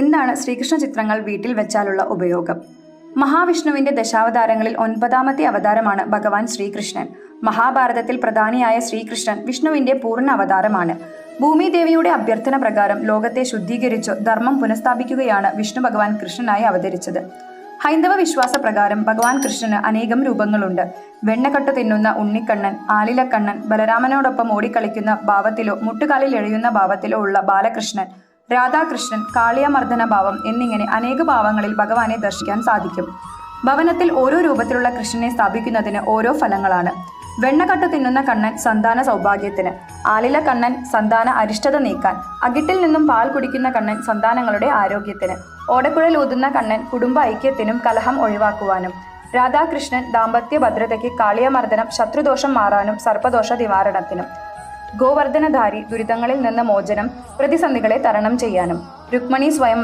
എന്താണ് ശ്രീകൃഷ്ണ ചിത്രങ്ങൾ വീട്ടിൽ വെച്ചാലുള്ള ഉപയോഗം? മഹാവിഷ്ണുവിന്റെ ദശാവതാരങ്ങളിൽ 9ാമത്തെ അവതാരമാണ് ഭഗവാൻ ശ്രീകൃഷ്ണൻ. മഹാഭാരതത്തിൽ പ്രധാനിയായ ശ്രീകൃഷ്ണൻ വിഷ്ണുവിന്റെ പൂർണ്ണ അവതാരമാണ്. ഭൂമിദേവിയുടെ അഭ്യർത്ഥന പ്രകാരം ലോകത്തെ ശുദ്ധീകരിച്ചു ധർമ്മം പുനഃസ്ഥാപിക്കുകയാണ് വിഷ്ണു ഭഗവാൻ കൃഷ്ണനായി അവതരിച്ചത്. ഹൈന്ദവ വിശ്വാസ പ്രകാരം ഭഗവാൻ കൃഷ്ണന് അനേകം രൂപങ്ങളുണ്ട്. വെണ്ണക്കട്ടു തിന്നുന്ന ഉണ്ണിക്കണ്ണൻ, ആലിലക്കണ്ണൻ, ബലരാമനോടൊപ്പം ഓടിക്കളിക്കുന്ന ഭാവത്തിലോ മുട്ടുകാലിൽ എഴുയുന്ന ഭാവത്തിലോ ഉള്ള ബാലകൃഷ്ണൻ, രാധാകൃഷ്ണൻ, കാളിയമർദ്ദന ഭാവം എന്നിങ്ങനെ അനേക ഭാവങ്ങളിൽ ഭഗവാനെ ദർശിക്കാൻ സാധിക്കും. ഭവനത്തിൽ ഓരോ രൂപത്തിലുള്ള കൃഷ്ണനെ സ്ഥാപിക്കുന്നതിന് ഓരോ ഫലങ്ങളാണ്. വെണ്ണക്കട്ടു തിന്നുന്ന കണ്ണൻ സന്താന സൗഭാഗ്യത്തിന്, ആലില കണ്ണൻ സന്താന അരിഷ്ടത നീക്കാൻ, അകിട്ടിൽ നിന്നും പാൽ കുടിക്കുന്ന കണ്ണൻ സന്താനങ്ങളുടെ ആരോഗ്യത്തിന്, ഓടക്കുഴൽ ഊതുന്ന കണ്ണൻ കുടുംബ ഐക്യത്തിനും കലഹം ഒഴിവാക്കുവാനും, രാധാകൃഷ്ണൻ ദാമ്പത്യ ഭദ്രതയ്ക്ക്, കാളിയമർദ്ദനം ശത്രുദോഷം മാറാനും സർപ്പദോഷ നിവാരണത്തിനും, ഗോവർദ്ധനധാരി ദുരിതങ്ങളിൽ നിന്ന് മോചനം പ്രതിസന്ധികളെ തരണം ചെയ്യാനും, രുക്മിണി സ്വയം